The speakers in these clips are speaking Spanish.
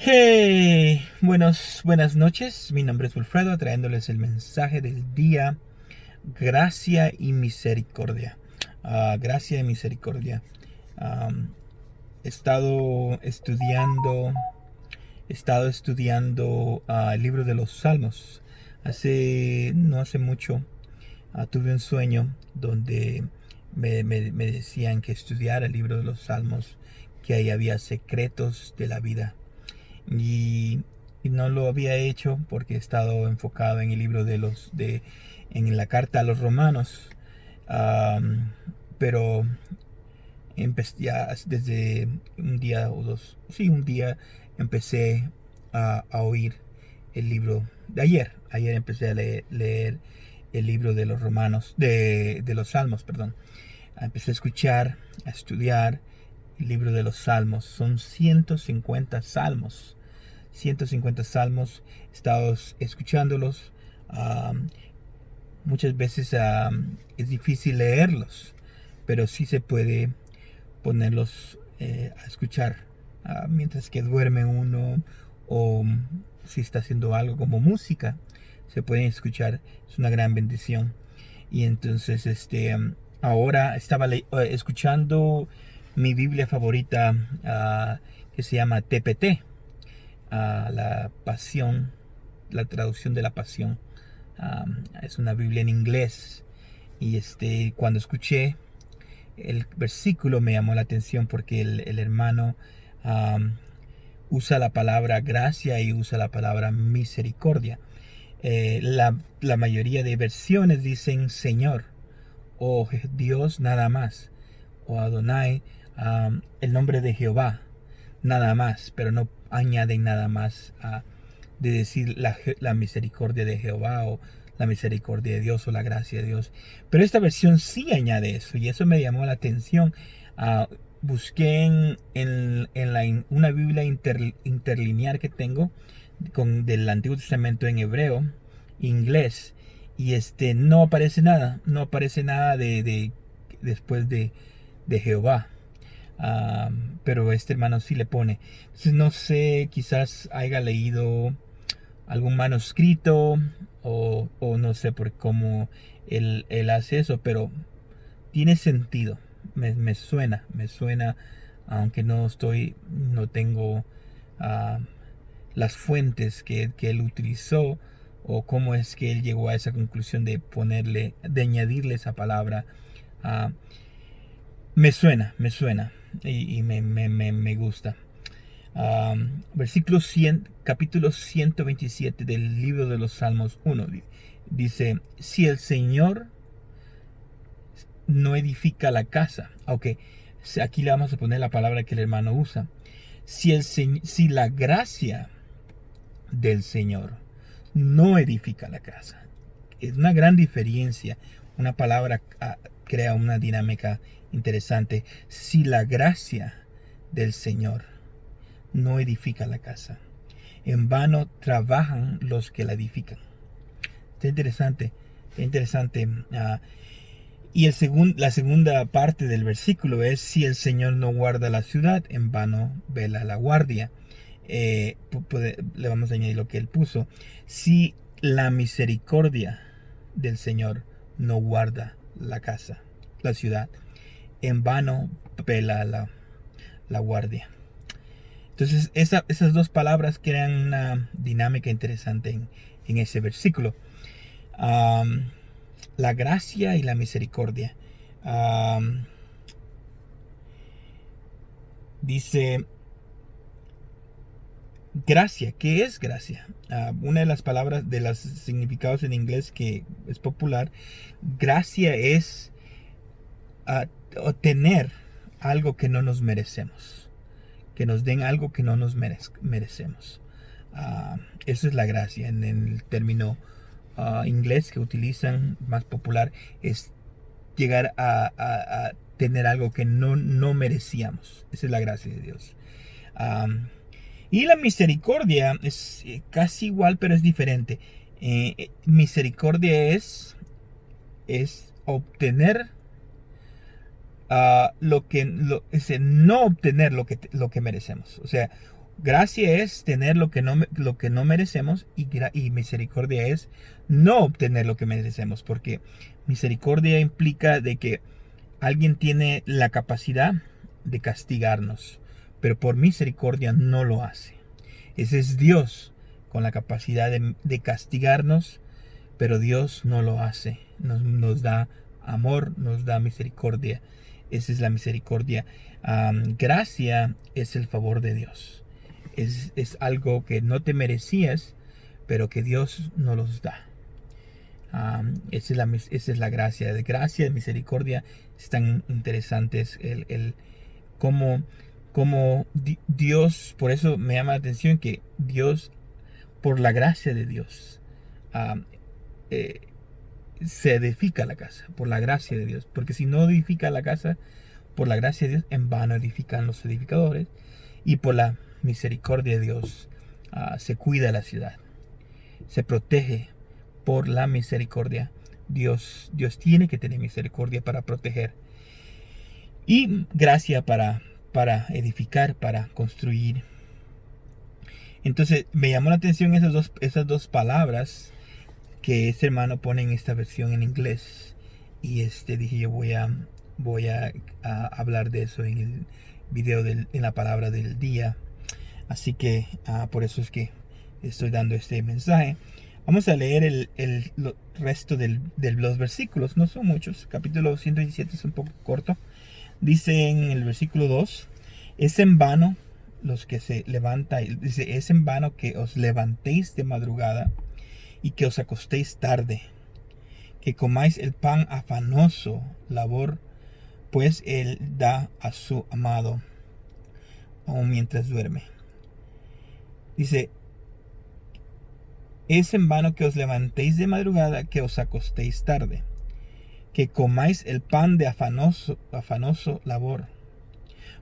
Hey, buenas noches. Mi nombre es Wilfredo, trayéndoles el mensaje del día, gracia y misericordia. Gracia y misericordia. Am, he estado estudiando el libro de los Salmos. No hace mucho, tuve un sueño donde me decían que estudiara el libro de los Salmos, que ahí había secretos de la vida. Y, y no lo había hecho porque he estado enfocado en el libro en la carta a los romanos. Pero empecé ya desde un día o dos, sí, un día empecé a oír el libro de ayer. Ayer empecé a leer el libro de los romanos, de los salmos, perdón. Empecé a escuchar, a estudiar el libro de los salmos. Son 150 salmos. 150 salmos, he estado escuchándolos. Um, Muchas veces es difícil leerlos, pero sí se puede ponerlos a escuchar mientras que duerme uno, o si está haciendo algo como música, se pueden escuchar. Es una gran bendición. Y entonces ahora estaba escuchando mi Biblia favorita, que se llama TPT, la pasión, la traducción de la pasión. Es una Biblia en inglés. Y cuando escuché el versículo me llamó la atención porque el hermano um, usa la palabra gracia y usa la palabra misericordia. La mayoría de versiones dicen Señor o Dios nada más, o Adonai, el nombre de Jehová nada más, pero no añaden nada más de decir la misericordia de Jehová, o la misericordia de Dios, o la gracia de Dios. Pero esta versión sí añade eso, y eso me llamó la atención. Busqué una Biblia interlineal que tengo del Antiguo Testamento en hebreo, inglés, y no aparece nada, no aparece nada de después de Jehová. Pero este hermano sí le pone. Entonces no sé, quizás haya leído algún manuscrito, o no sé por cómo él hace eso, pero tiene sentido. Me suena, aunque no tengo ah, las fuentes que él utilizó, o cómo es que él llegó a esa conclusión de añadirle esa palabra. Ah, me suena, y me gusta. Versículo 100, capítulo 127 del libro de los Salmos 1. Dice: si el Señor no edifica la casa. Ok, aquí le vamos a poner la palabra que el hermano usa. Si la gracia del Señor no edifica la casa. Es una gran diferencia. Una palabra crea una dinámica interesante. Si la gracia del Señor no edifica la casa, en vano trabajan los que la edifican. Está interesante, está interesante. Y la segunda parte del versículo es: si el Señor no guarda la ciudad, en vano vela la guardia. Le vamos a añadir lo que él puso: si la misericordia del Señor no guarda la casa, la ciudad, en vano vela la guardia. Entonces esas dos palabras crean una dinámica interesante en ese versículo. La gracia y la misericordia. Dice gracia. ¿Qué es gracia? Una de las palabras, de los significados en inglés que es popular, gracia es obtener algo que no nos merecemos, que nos den algo que no nos merecemos. Eso es la gracia en el término inglés que utilizan más popular. Es llegar a tener algo que no merecíamos. Esa es la gracia de Dios. Y la misericordia es casi igual, pero es diferente. Misericordia es obtener no obtener lo que merecemos. O sea, Gracia es tener lo que no merecemos y misericordia es no obtener lo que merecemos, porque misericordia implica de que alguien tiene la capacidad de castigarnos, pero por misericordia no lo hace. Ese es Dios con la capacidad de castigarnos, pero Dios no lo hace. Nos da amor, nos da misericordia. Esa es la misericordia. Gracia es el favor de Dios. Es algo que no te merecías, pero que Dios nos los da. Esa es la gracia. De gracia y misericordia están interesantes. Cómo, cómo Dios, por eso me llama la atención que Dios, por la gracia de Dios, um, eh, se edifica la casa, por la gracia de Dios. Porque si no edifica la casa, por la gracia de Dios, en vano edifican los edificadores. Y por la misericordia de Dios, se cuida la ciudad, se protege por la misericordia. Dios tiene que tener misericordia para proteger y gracia para edificar, para construir. Entonces me llamó la atención esas dos palabras que este hermano pone en esta versión en inglés. Y dije yo voy a hablar de eso en el video en la palabra del día. Así que por eso es que estoy dando este mensaje. Vamos a leer el resto de los versículos. No son muchos. Capítulo 117 es un poco corto. Dice en el versículo 2: es en vano los que se levantan. Dice: es en vano que os levantéis de madrugada y que os acostéis tarde, que comáis el pan afanoso labor, pues él da a su amado aun mientras duerme. Dice: es en vano que os levantéis de madrugada, que os acostéis tarde, que comáis el pan de afanoso labor,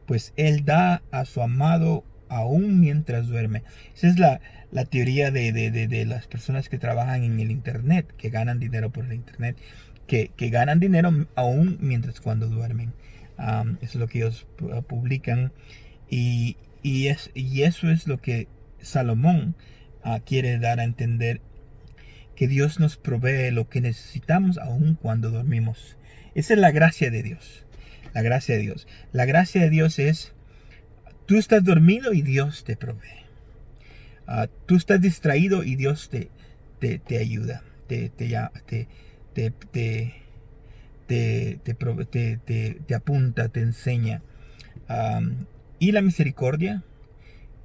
pues él da a su amado aún mientras duerme. Esa es la teoría de las personas que trabajan en el internet, que ganan dinero por el internet, que ganan dinero aún mientras cuando duermen. Eso es lo que ellos publican. Y eso es lo que Salomón quiere dar a entender, que Dios nos provee lo que necesitamos aun cuando dormimos. Esa es la gracia de Dios. La gracia de Dios. La gracia de Dios es: tú estás dormido y Dios te provee. Tú estás distraído y Dios te ayuda. Te apunta, te enseña. Y la misericordia,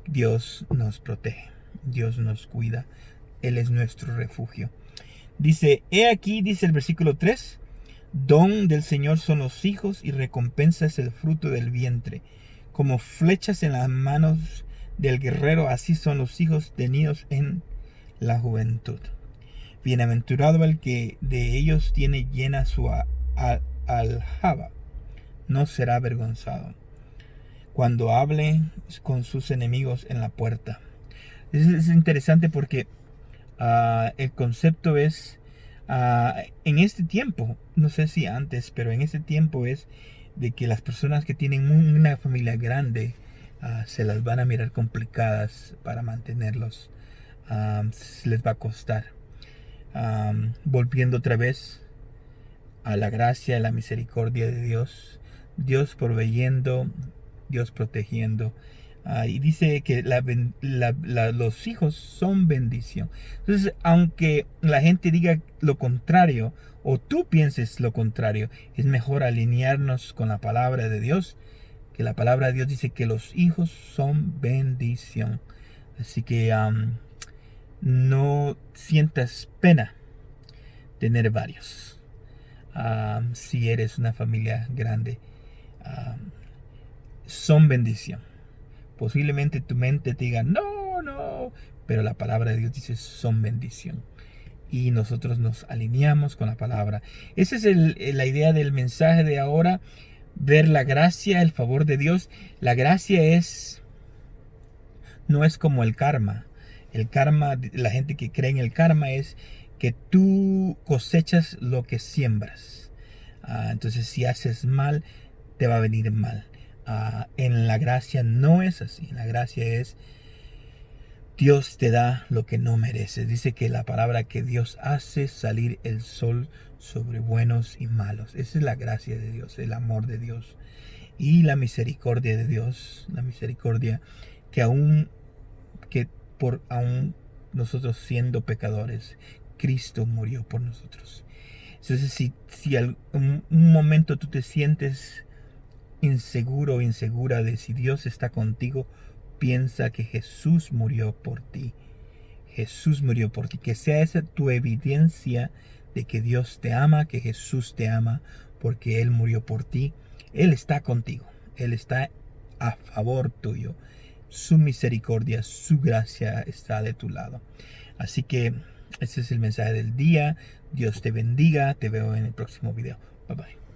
Dios nos protege. Dios nos cuida. Él es nuestro refugio. Dice: he aquí, dice el versículo 3, don del Señor son los hijos y recompensa es el fruto del vientre. Como flechas en las manos del guerrero, así son los hijos tenidos en la juventud. Bienaventurado el que de ellos tiene llena su aljaba, no será avergonzado cuando hable con sus enemigos en la puerta. Es interesante porque el concepto es, en este tiempo, no sé si antes, pero en este tiempo es de que las personas que tienen una familia grande se las van a mirar complicadas para mantenerlos. Les va a costar. Volviendo otra vez a la gracia y la misericordia de Dios, Dios proveyendo, Dios protegiendo. Y dice que los hijos son bendición. Entonces, aunque la gente diga lo contrario, o tú pienses lo contrario, es mejor alinearnos con la palabra de Dios, que la palabra de Dios dice que los hijos son bendición. Así que no sientas pena tener varios. Si eres una familia grande, son bendición. Posiblemente tu mente te diga no, pero la palabra de Dios dice son bendición. Y nosotros nos alineamos con la palabra. Esa es la idea del mensaje de ahora: ver la gracia, el favor de Dios. La gracia no es como el karma. El karma, la gente que cree en el karma, es que tú cosechas lo que siembras. Entonces, si haces mal, te va a venir mal. En la gracia no es así. La gracia es Dios te da lo que no mereces. Dice que la palabra que Dios hace salir el sol sobre buenos y malos. Esa es la gracia de Dios, el amor de Dios y la misericordia de Dios. La misericordia que aún nosotros siendo pecadores, Cristo murió por nosotros. Entonces, si un momento tú te sientes inseguro o insegura de si Dios está contigo, piensa que Jesús murió por ti. Jesús murió por ti. Que sea esa tu evidencia de que Dios te ama, que Jesús te ama, porque Él murió por ti. Él está contigo. Él está a favor tuyo. Su misericordia, su gracia está de tu lado. Así que ese es el mensaje del día. Dios te bendiga. Te veo en el próximo video. Bye bye.